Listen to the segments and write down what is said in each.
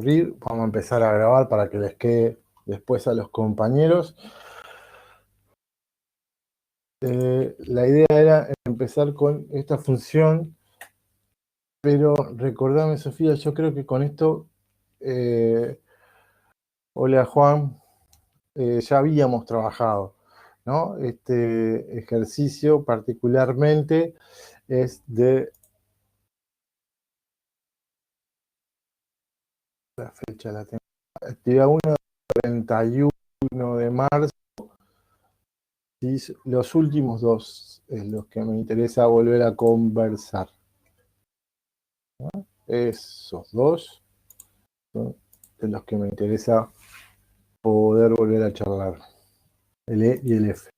Vamos a empezar a grabar para que les quede después a los compañeros. La idea era empezar con esta función, pero recordame, Sofía, yo creo que con esto, hola Juan, ya habíamos trabajado, ¿no? Este ejercicio particularmente es de la fecha, la tengo, actividad 1 del 31 de marzo. Y los últimos dos es los que me interesa volver a conversar, ¿no? Esos dos son de los que me interesa poder volver a charlar. El E y el F.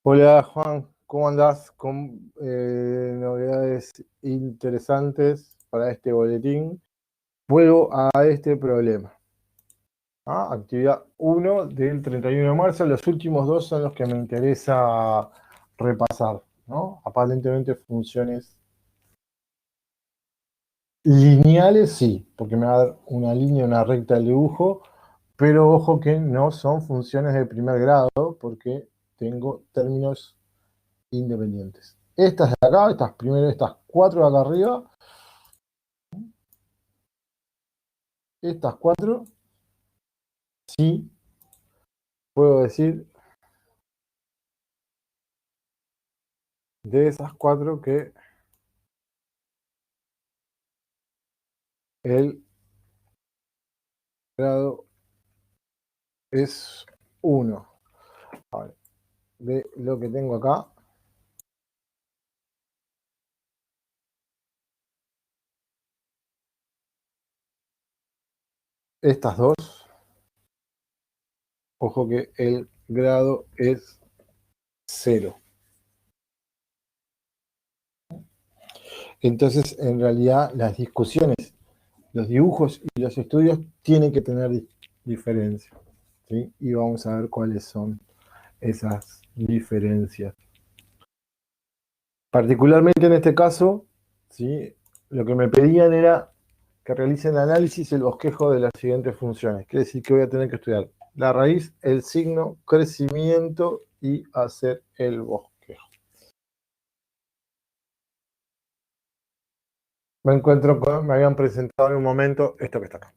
Hola Juan, ¿cómo andás? Con novedades interesantes para este boletín. Vuelvo a este problema. Actividad 1 del 31 de marzo. Los últimos dos son los que me interesa repasar, ¿no? Aparentemente funciones lineales, sí, porque me va a dar una línea, una recta del dibujo, pero ojo que no son funciones de primer grado, porque tengo términos independientes. Estas de acá, estas cuatro de acá arriba, estas cuatro, sí, puedo decir de esas cuatro que el grado es 1. De lo que tengo acá, estas dos, ojo que el grado es 0. Entonces, en realidad, las discusiones, los dibujos y los estudios tienen que tener diferencias, ¿sí? Y vamos a ver cuáles son esas diferencias. Particularmente en este caso, ¿sí? Lo que me pedían era que realicen análisis y el bosquejo de las siguientes funciones. Quiere decir que voy a tener que estudiar la raíz, el signo, crecimiento y hacer el bosquejo. Me habían presentado en un momento esto que está acá.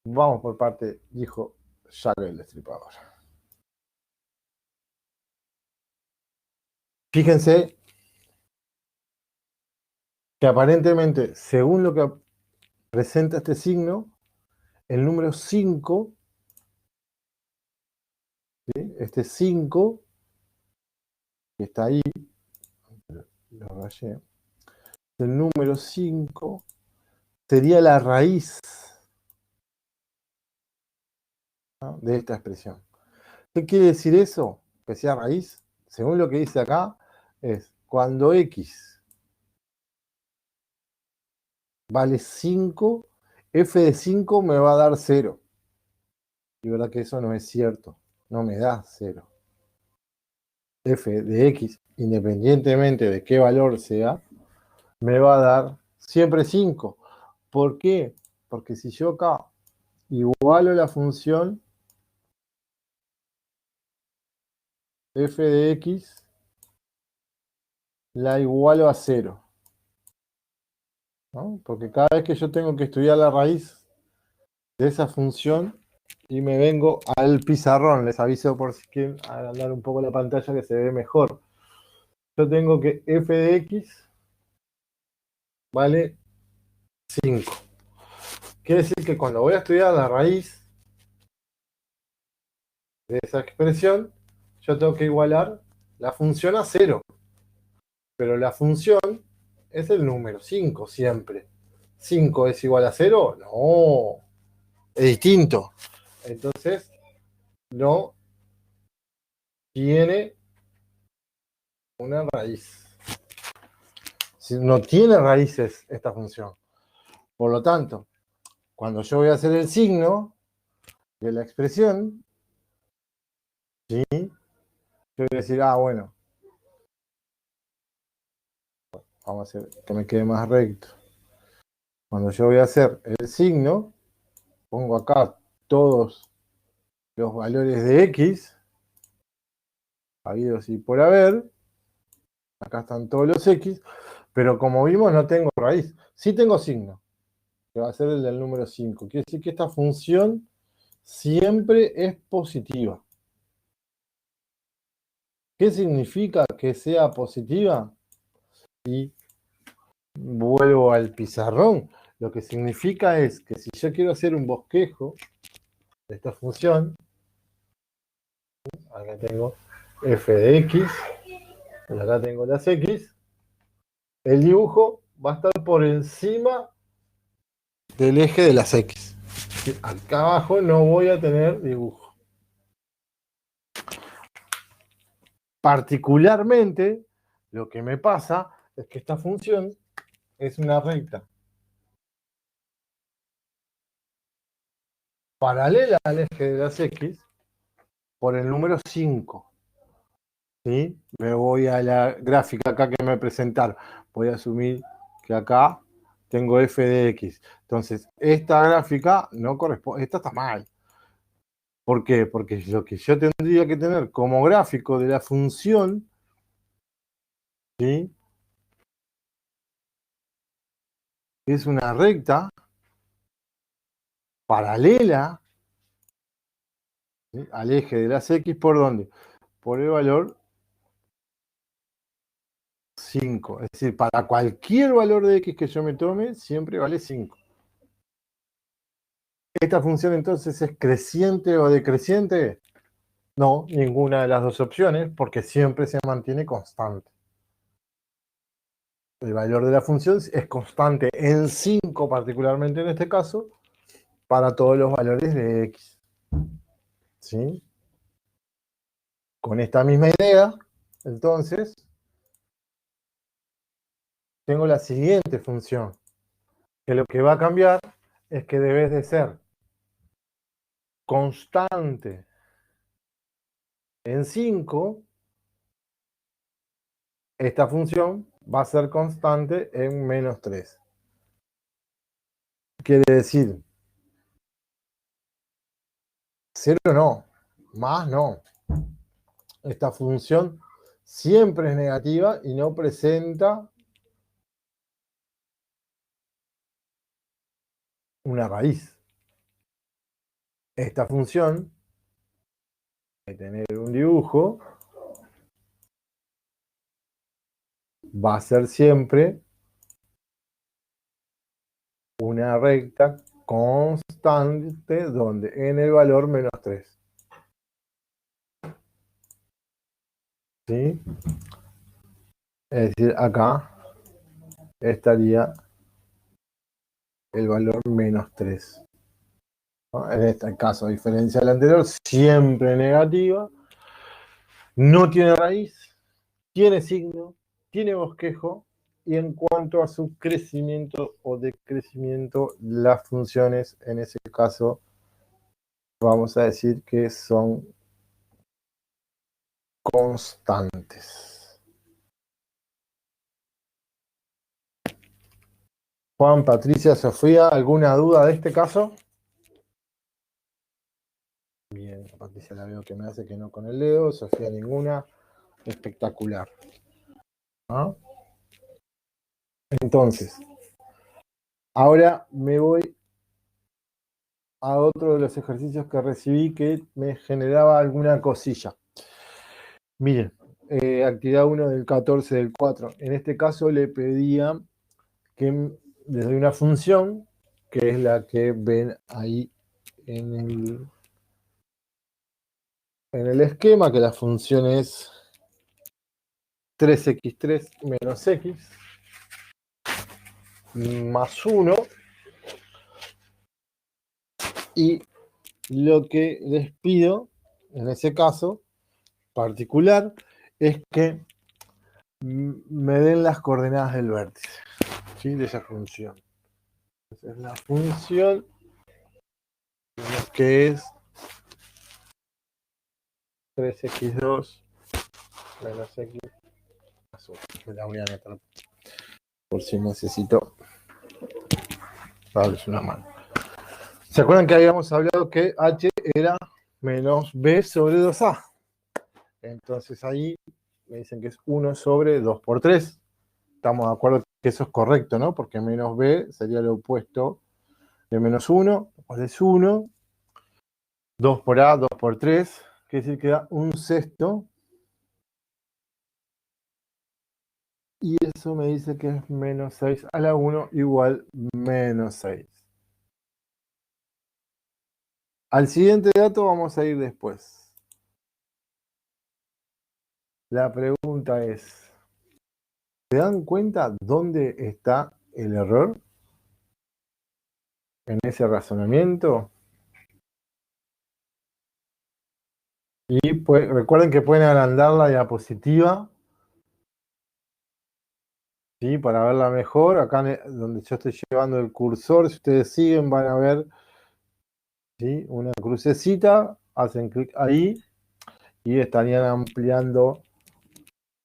Vamos por parte, dijo Jack el Destripador. Fíjense que aparentemente, según lo que presenta este signo, el número 5, ¿sí? Este 5, que está ahí, lo rayé, el número 5 sería la raíz, ¿no? De esta expresión. ¿Qué quiere decir eso? Que sea raíz. Según lo que dice acá, es cuando x vale 5, f de 5 me va a dar 0. Y verdad que eso no es cierto, no me da 0. F de x, independientemente de qué valor sea, me va a dar siempre 5. ¿Por qué? Porque si yo acá igualo la función f de x, la igualo a 0, ¿no? Porque cada vez que yo tengo que estudiar la raíz de esa función y me vengo al pizarrón, les aviso por si quieren agrandar un poco la pantalla que se ve mejor. Yo tengo que f de x vale 5. Quiere decir que cuando voy a estudiar la raíz de esa expresión, yo tengo que igualar la función a 0. Pero la función es el número 5 siempre. ¿5 es igual a 0? No, es distinto. Entonces, no tiene una raíz. No tiene raíces esta función. Por lo tanto, cuando yo voy a hacer el signo de la expresión, ¿sí? Yo voy a decir, bueno, vamos a hacer que me quede más recto. Cuando yo voy a hacer el signo, pongo acá todos los valores de x, habidos y por haber. Acá están todos los x, pero como vimos no tengo raíz. Sí tengo signo, que va a ser el del número 5. Quiere decir que esta función siempre es positiva. ¿Qué significa que sea positiva? Y vuelvo al pizarrón. Lo que significa es que si yo quiero hacer un bosquejo de esta función, acá tengo f de x, y acá tengo las x, el dibujo va a estar por encima del eje de las x. Acá abajo no voy a tener dibujo. Particularmente, lo que me pasa es que esta función es una recta paralela al eje de las x por el número 5. ¿Sí? Me voy a la gráfica acá que me voy a presentar. Voy a asumir que acá tengo f de x. Entonces, esta gráfica no corresponde, esta está mal. ¿Por qué? Porque lo que yo tendría que tener como gráfico de la función, ¿sí?, es una recta paralela, ¿sí?, al eje de las x, ¿por dónde? Por el valor 5. Es decir, para cualquier valor de x que yo me tome, siempre vale 5. ¿Esta función entonces es creciente o decreciente? No, ninguna de las dos opciones, porque siempre se mantiene constante. El valor de la función es constante en 5, particularmente en este caso, para todos los valores de x. ¿Sí? Con esta misma idea, entonces, tengo la siguiente función, que lo que va a cambiar es que debe de ser constante en 5, esta función va a ser constante en menos 3. Quiere decir, 0 no, más no. Esta función siempre es negativa y no presenta una raíz. Esta función, de tener un dibujo, va a ser siempre una recta constante donde en el valor menos 3. ¿Sí? Es decir, acá estaría el valor menos 3. ¿No? En este caso, a diferencia del anterior, siempre negativa, no tiene raíz, tiene signo, tiene bosquejo, y en cuanto a su crecimiento o decrecimiento, las funciones en ese caso vamos a decir que son constantes. Juan, Patricia, Sofía, ¿alguna duda de este caso? Bien, Patricia la veo que me hace que no con el dedo, Sofía ninguna. Espectacular. ¿No? Entonces, ahora me voy a otro de los ejercicios que recibí que me generaba alguna cosilla. Miren, actividad 1 del 14 del 4. En este caso le pedía que les doy una función, que es la que ven ahí en el esquema, que la función es 3x3 menos x más 1, y lo que les pido en ese caso particular es que me den las coordenadas del vértice, ¿sí?, de esa función. Entonces, la función que es 3x2 menos x más 1. Me la voy a anotar. por si necesito darles una mano. ¿Se acuerdan que habíamos hablado que h era menos b sobre 2a? Entonces ahí me dicen que es 1 sobre 2 por 3. Estamos de acuerdo que eso es correcto, ¿no? Porque menos b sería lo opuesto de menos 1, cual es 1. 2 por a, 2 por 3, quiere decir que da un sexto. Y eso me dice que es menos 6 a la 1 igual menos 6. Al siguiente dato vamos a ir después. La pregunta es, ¿se dan cuenta dónde está el error en ese razonamiento? Y pues, recuerden que pueden agrandar la diapositiva, ¿sí? Para verla mejor. Acá donde yo estoy llevando el cursor, si ustedes siguen van a ver, ¿sí? Una crucecita, hacen clic ahí y estarían ampliando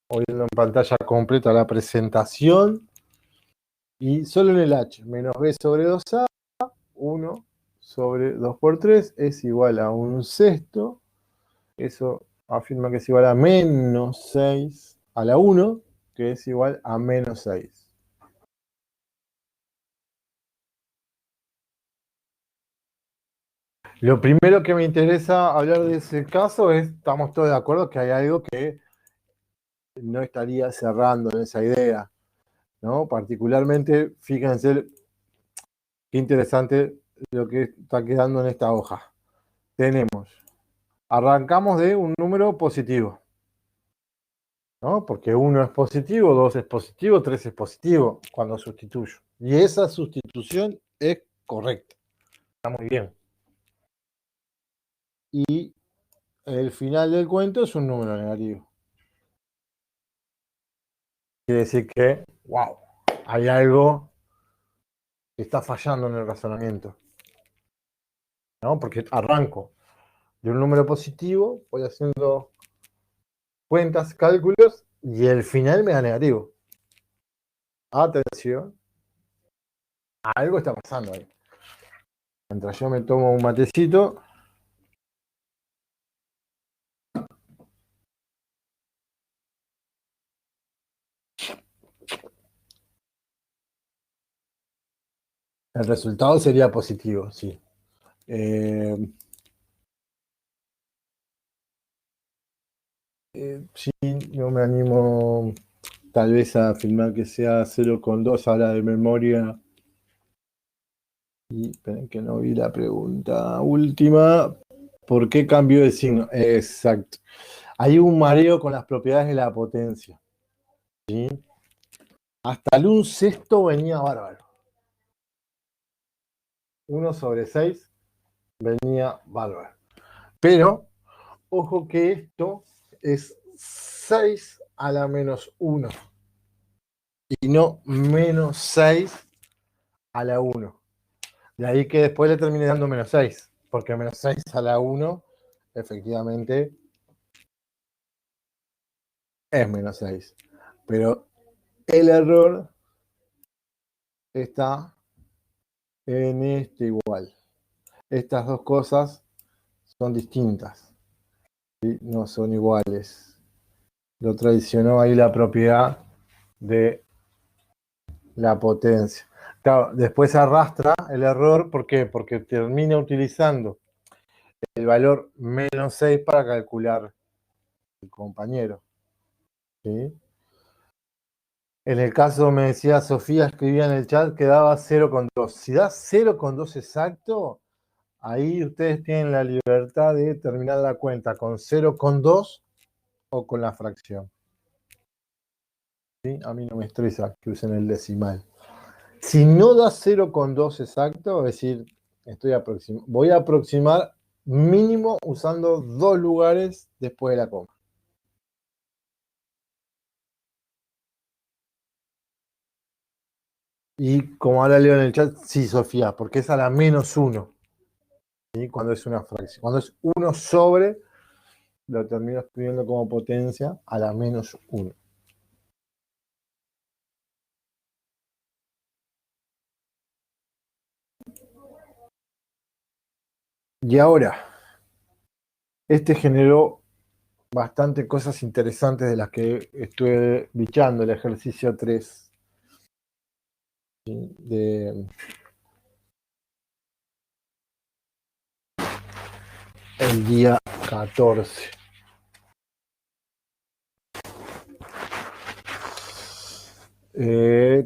o viendo en pantalla completa la presentación. Y solo en el h, menos b sobre 2a, 1 sobre 2 por 3 es igual a un sexto. Eso afirma que es igual a menos 6 a la 1, que es igual a menos 6. Lo primero que me interesa hablar de ese caso es, estamos todos de acuerdo que hay algo que no estaría cerrando en esa idea, ¿no? Particularmente, fíjense qué interesante lo que está quedando en esta hoja. Arrancamos de un número positivo, ¿no? Porque 1 es positivo, 2 es positivo, 3 es positivo cuando sustituyo. Y esa sustitución es correcta. Está muy bien. Y el final del cuento es un número negativo. Quiere decir que, wow, hay algo que está fallando en el razonamiento, ¿no? Porque arranco de un número positivo, voy haciendo cuentas, cálculos, y el final me da negativo. Atención, algo está pasando ahí. Mientras yo me tomo un matecito, el resultado sería positivo, sí. Sí, no me animo tal vez a afirmar que sea 0,2 ahora de memoria. Y esperen que no vi la pregunta última. ¿Por qué cambió de signo? Exacto. Hay un mareo con las propiedades de la potencia, ¿sí? Hasta el 1/6 venía bárbaro. 1 sobre 6 venía bárbaro. Pero, ojo que esto es 6 a la menos 1 y no menos 6 a la 1. De ahí que después le termine dando menos 6, porque menos 6 a la 1 efectivamente es menos 6. Pero el error está en este igual. Estas dos cosas son distintas, ¿sí? No son iguales. Lo traicionó ahí la propiedad de la potencia. Claro, después arrastra el error, ¿por qué? Porque termina utilizando el valor menos 6 para calcular el compañero, ¿sí? En el caso, me decía Sofía, escribía en el chat que daba 0,2. Si da 0,2 exacto, ahí ustedes tienen la libertad de terminar la cuenta con 0,2 o con la fracción, ¿sí? A mí no me estresa que usen el decimal. Si no da 0,2 exacto, es decir, voy a aproximar mínimo usando 2 lugares después de la coma. Y como ahora leo en el chat, sí, Sofía, porque es a la menos 1, ¿sí? Cuando es una fracción. Cuando es 1 sobre, lo termino escribiendo como potencia a la menos 1. Y ahora, este generó bastante cosas interesantes de las que estuve bichando el ejercicio 3 de el día 14.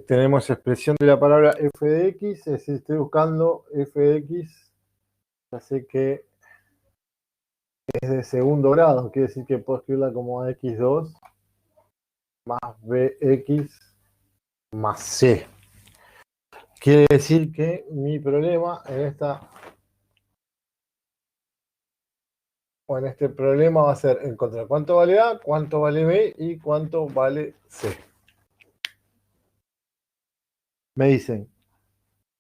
Tenemos expresión de la palabra f de x, es decir, estoy buscando f de x, ya sé que es de segundo grado, quiere decir que puedo escribirla como x2 más bx más c. Quiere decir que mi problema en este problema va a ser encontrar cuánto vale A, cuánto vale B y cuánto vale C. Me dicen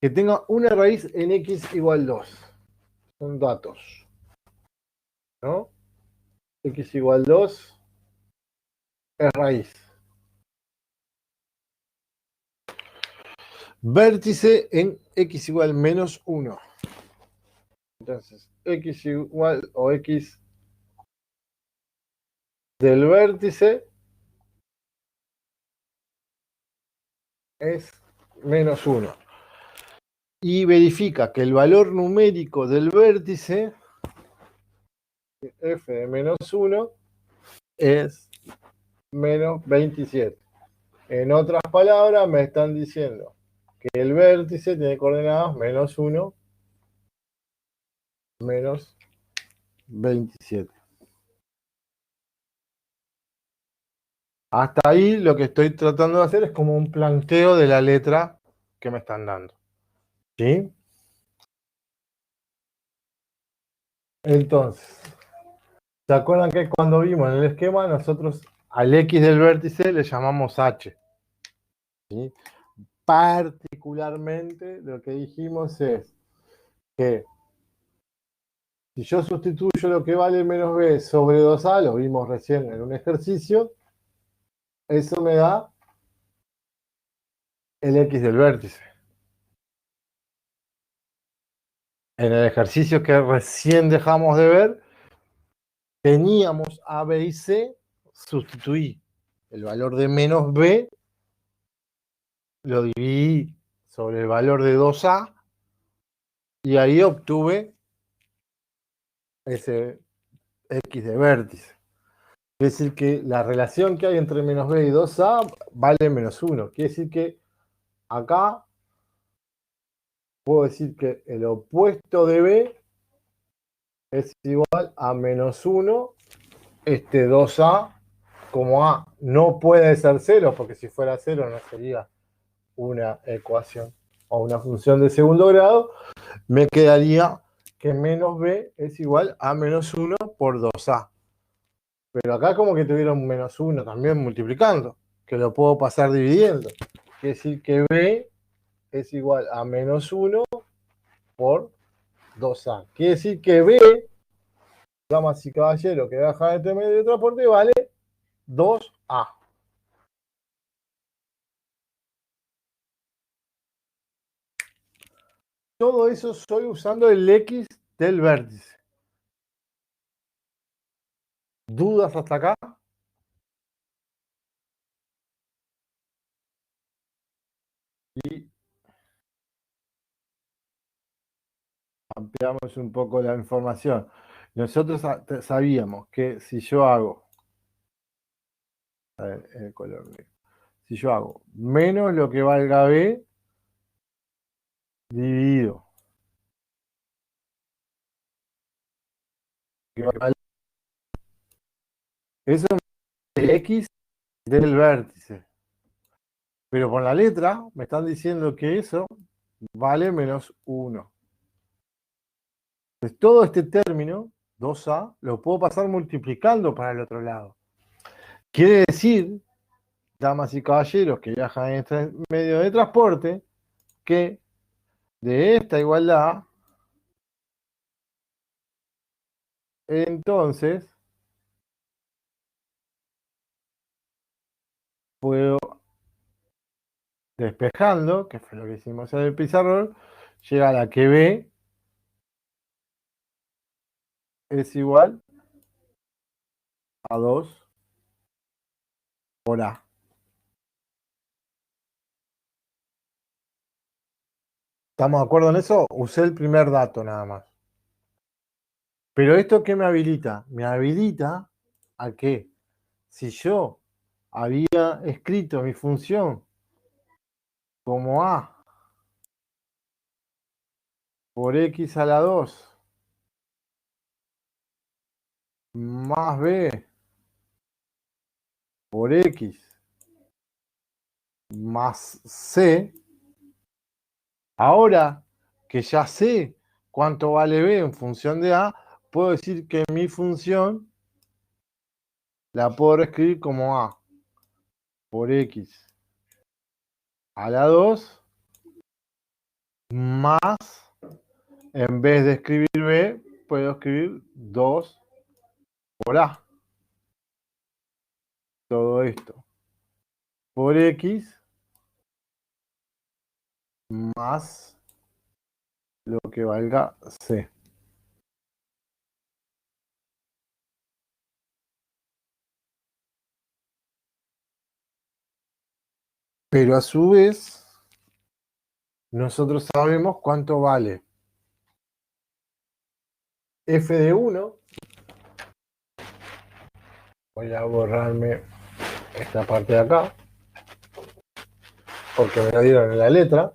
que tenga una raíz en x igual 2. Son datos, ¿no? X igual 2 es raíz. Vértice en x igual menos 1. Entonces, x igual o x del vértice es menos 1. Y verifica que el valor numérico del vértice, f de menos 1, es menos 27. En otras palabras, me están diciendo que el vértice tiene coordenadas menos 1, menos 27. Hasta ahí lo que estoy tratando de hacer es como un planteo de la letra que me están dando. ¿Sí? Entonces, ¿se acuerdan que cuando vimos en el esquema nosotros al X del vértice le llamamos H? ¿Sí? Particularmente lo que dijimos es que si yo sustituyo lo que vale menos B sobre 2A, lo vimos recién en un ejercicio, eso me da el X del vértice. En el ejercicio que recién dejamos de ver, teníamos A, B y C, sustituí el valor de menos B, lo dividí sobre el valor de 2A y ahí obtuve ese X de vértice. Quiere decir que la relación que hay entre menos B y 2A vale menos 1. Quiere decir que acá puedo decir que el opuesto de B es igual a menos 1, este 2A, como A no puede ser 0, porque si fuera 0 no sería una ecuación o una función de segundo grado, me quedaría que menos B es igual a menos 1 por 2A. Pero acá como que tuvieron menos 1 también multiplicando, que lo puedo pasar dividiendo. Quiere decir que B es igual a menos 1 por 2A. Quiere decir que B, damas y caballeros, que baja este medio de transporte, vale 2A. Todo eso estoy usando el X del vértice. ¿Dudas hasta acá? Y ampliamos un poco la información. Nosotros sabíamos que si yo hago, a ver, el color negro, si yo hago menos lo que valga B dividido eso es el X del vértice. Pero por la letra me están diciendo que eso vale menos 1. Entonces todo este término, 2A, lo puedo pasar multiplicando para el otro lado. Quiere decir, damas y caballeros que viajan en este medio de transporte, que de esta igualdad, entonces puedo, despejando, que fue lo que hicimos en el pizarrón, llegar a que B es igual a 2 por A. ¿Estamos de acuerdo en eso? Usé el primer dato nada más. Pero ¿esto qué me habilita? Me habilita a que si yo había escrito mi función como A por X a la 2 más B por X más C, ahora que ya sé cuánto vale B en función de A, puedo decir que mi función la puedo escribir como A por X a la 2 más, en vez de escribir B, puedo escribir 2 por A. Todo esto por X más lo que valga C. Pero a su vez, nosotros sabemos cuánto vale f de 1. Voy a borrarme esta parte de acá, porque me la dieron en la letra.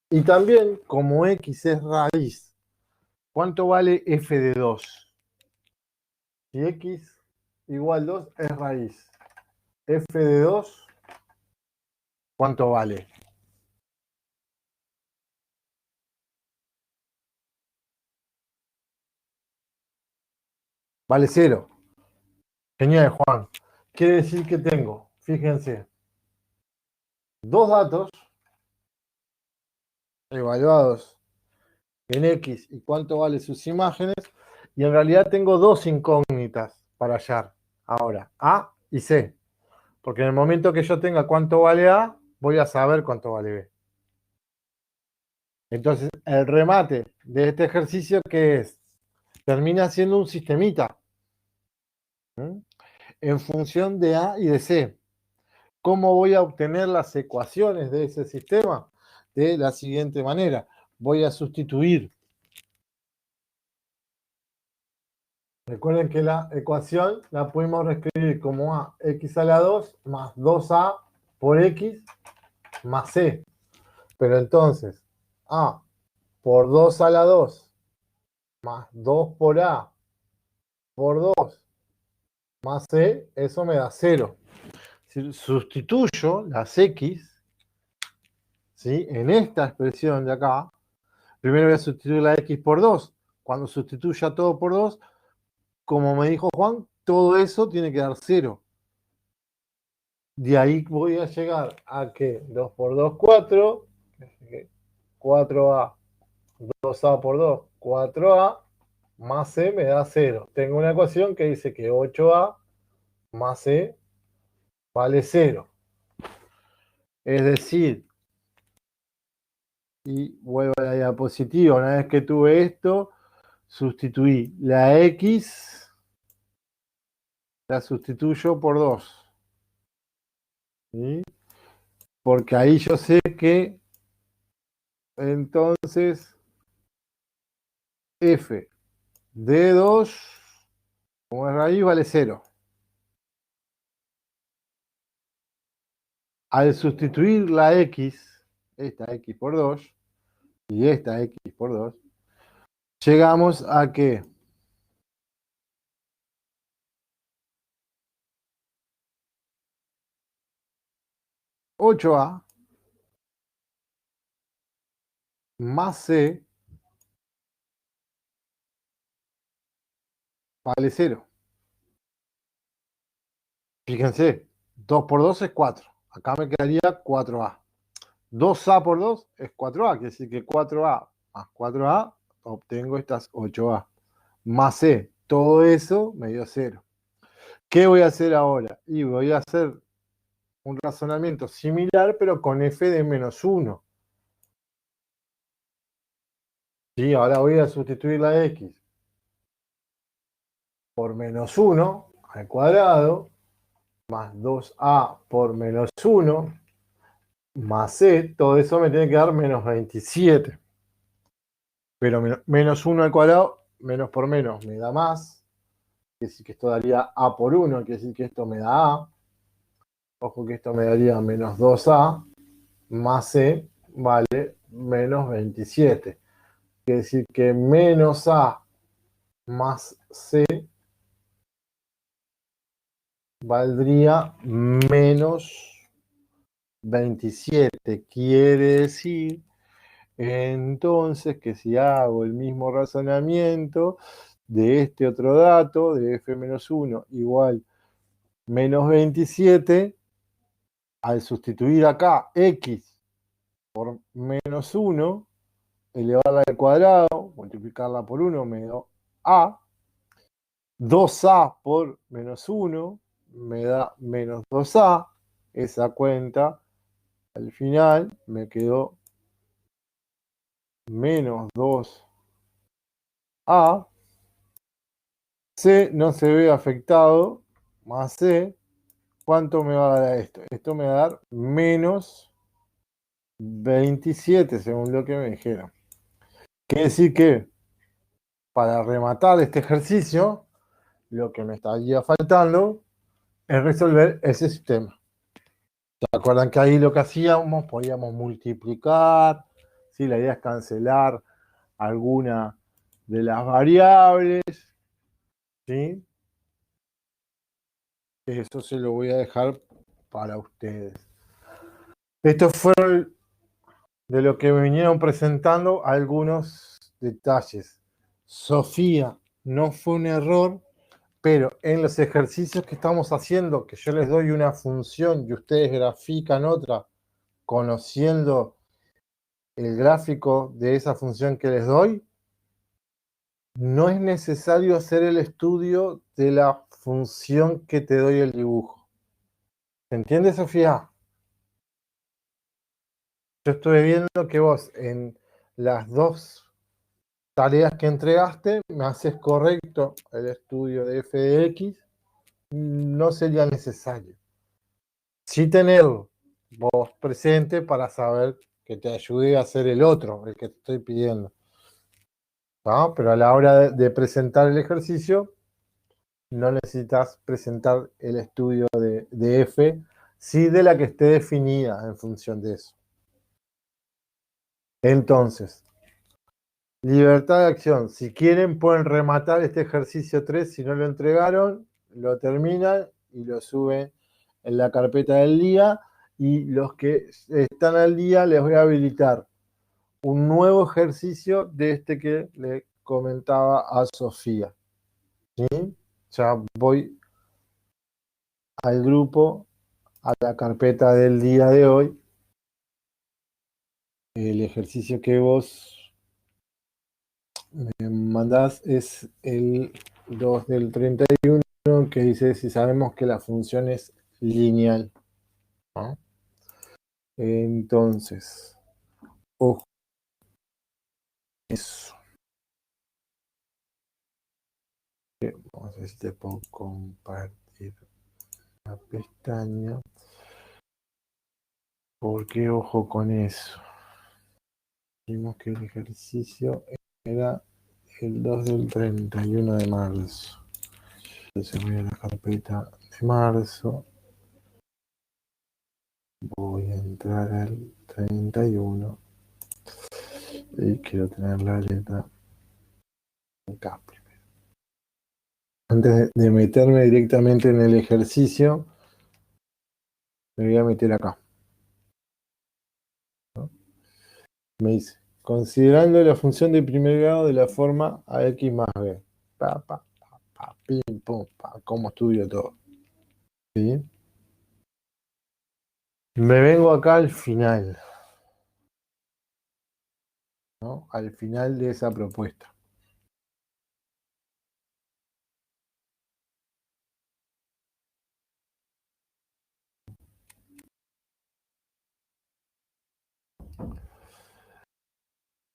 Y también, como x es raíz, ¿cuánto vale f de 2? Si x igual 2 es raíz. F de 2, ¿cuánto vale? Vale 0. Genial, Juan. Quiere decir que tengo, fíjense, dos datos evaluados en X y cuánto vale sus imágenes, y en realidad tengo dos incógnitas para hallar ahora, A y C, porque en el momento que yo tenga cuánto vale A, voy a saber cuánto vale B. Entonces, el remate de este ejercicio, ¿qué es? Termina siendo un sistemita, ¿m? En función de A y de C. ¿Cómo voy a obtener las ecuaciones de ese sistema? De la siguiente manera. Voy a sustituir. Recuerden que la ecuación la podemos reescribir como a x a la 2 más 2a por x más c. Pero entonces, a por 2 a la 2 más 2 por a por 2 más c, eso me da 0. Si sustituyo las x, ¿sí?, en esta expresión de acá, primero voy a sustituir la x por 2. Cuando sustituya todo por 2, como me dijo Juan, todo eso tiene que dar 0. De ahí voy a llegar a que 2 por 2, 4, 4a, 2a por 2, 4a, más c me da 0. Tengo una ecuación que dice que 8a más c vale 0. Es decir, y vuelvo a la diapositiva, una vez que tuve esto, sustituí la x, la sustituyo por 2. ¿Sí? Porque ahí yo sé que entonces f de 2, como es raíz, vale 0. Al sustituir la x, esta x por 2, y esta x por 2, llegamos a que 8a más c vale 0. Fíjense, 2 por 2 es 4. Acá me quedaría 4a. 2a por 2 es 4a, quiere decir que 4a más 4a obtengo estas 8a. Más c, todo eso me dio 0. ¿Qué voy a hacer ahora? Y voy a hacer un razonamiento similar, pero con f de menos 1. Sí, ahora voy a sustituir la x por menos 1 al cuadrado, más 2a por menos 1, más c, todo eso me tiene que dar menos 27. Pero menos 1 al cuadrado, menos por menos, me da más. Quiere decir que esto daría a por 1, quiere decir que esto me da a. Ojo que esto me daría menos 2a, más c, vale menos 27. Quiere decir que menos a más c valdría menos 27. Quiere decir entonces que si hago el mismo razonamiento de este otro dato, de f menos 1 igual menos 27, al sustituir acá x por menos 1, elevarla al cuadrado, multiplicarla por 1 me da a, 2a por menos 1 me da menos 2a, esa cuenta al final me quedó menos 2a, c no se ve afectado, más c, ¿cuánto me va a dar esto? Esto me va a dar menos 27 según lo que me dijeron. Quiere decir que para rematar este ejercicio, lo que me estaría faltando es resolver ese sistema. ¿Se acuerdan que ahí lo que hacíamos? Podíamos multiplicar, ¿sí? La idea es cancelar alguna de las variables, ¿sí? Eso se lo voy a dejar para ustedes. Esto fue de lo que me vinieron presentando algunos detalles. Sofía, no fue un error, pero en los ejercicios que estamos haciendo, que yo les doy una función y ustedes grafican otra, conociendo el gráfico de esa función que les doy, no es necesario hacer el estudio de la función que te doy el dibujo. ¿Se entiende, Sofía? Yo estuve viendo que vos en las dos tareas que entregaste me haces correcto el estudio de f de x, no sería necesario. Sí tenerlo vos presente para saber que te ayude a hacer el otro, el que te estoy pidiendo. ¿No? Pero a la hora de presentar el ejercicio, no necesitas presentar el estudio de F, sí de la que esté definida en función de eso. Entonces, libertad de acción. Si quieren, pueden rematar este ejercicio 3. Si no lo entregaron, lo terminan y lo suben en la carpeta del día. Y los que están al día, les voy a habilitar un nuevo ejercicio de este que le comentaba a Sofía. ¿Sí? Ya voy al grupo, a la carpeta del día de hoy. El ejercicio que vos me mandás es el 2 del 31, que dice si sabemos que la función es lineal, ¿no? Entonces, ojo, eso. Vamos a ver si te puedo compartir la pestaña. Porque ojo con eso. Vimos que el ejercicio era el 2 del 31 de marzo. Entonces voy a la carpeta de marzo. Voy a entrar al 31 y quiero tener la letra acá primero. Antes de meterme directamente en el ejercicio, me voy a meter acá, ¿no? Me dice, considerando la función de primer grado de la forma ax más b. Pa, pa, pa, pa, pim, pum, pa, cómo estudio todo. ¿Sí? Me vengo acá al final, ¿no? Al final de esa propuesta.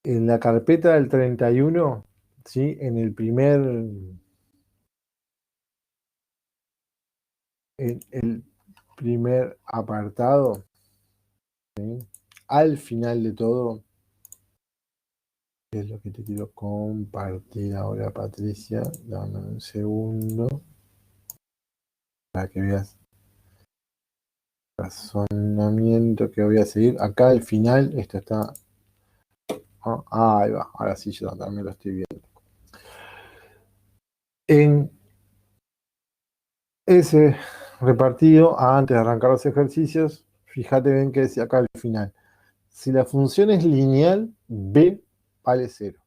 En la carpeta del 31, ¿sí? En el primer apartado, ¿sí? Al final de todo, es lo que te quiero compartir ahora, Patricia. Dame un segundo para que veas el razonamiento que voy a seguir. Acá al final, esto está. Ahí va, ahora sí yo también lo estoy viendo. En ese repartido, antes de arrancar los ejercicios, fíjate bien que decía acá al final. Si la función es lineal, b vale 0.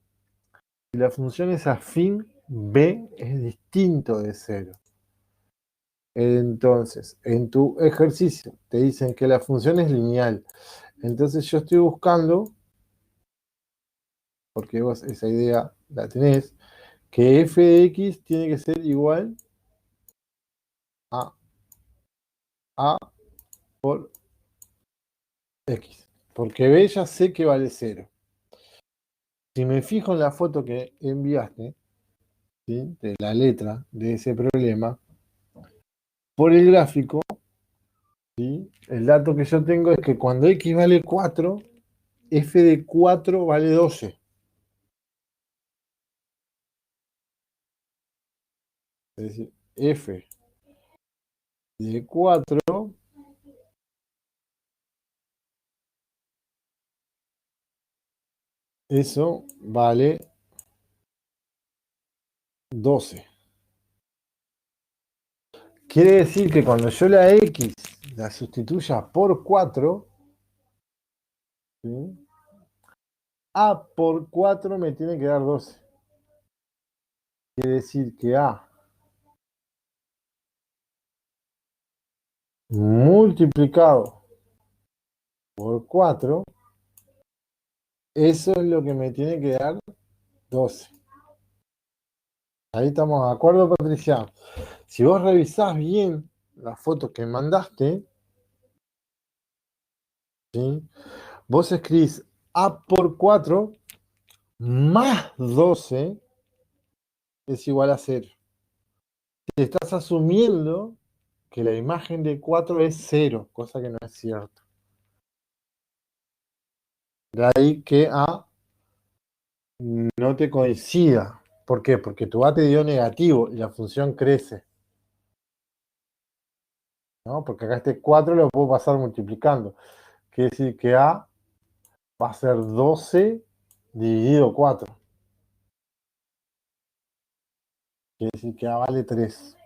Si la función es afín, b es distinto de 0. Entonces, en tu ejercicio te dicen que la función es lineal. Entonces yo estoy buscando, porque vos esa idea la tenés, que f de x tiene que ser igual a a por x. Porque b ya sé que vale 0. Si me fijo en la foto que enviaste, ¿sí? De la letra de ese problema, por el gráfico, ¿sí? El dato que yo tengo es que cuando x vale 4, f de 4 vale 12. Es decir, f de 4, eso vale 12. Quiere decir que cuando yo la x la sustituya por 4, ¿sí? A por 4 me tiene que dar 12. Quiere decir que A multiplicado por 4, eso es lo que me tiene que dar 12. Ahí estamos de acuerdo, Patricia. Si vos revisás bien la foto que mandaste, ¿sí? Vos escribís A por 4 más 12 es igual a 0. Te estás asumiendo que la imagen de 4 es 0, cosa que no es cierto. De ahí que A no te coincida. ¿Por qué? Porque tu A te dio negativo y la función crece, ¿no? Porque acá este 4 lo puedo pasar multiplicando. Quiere decir que A va a ser 12 dividido 4. Quiere decir que A vale 3.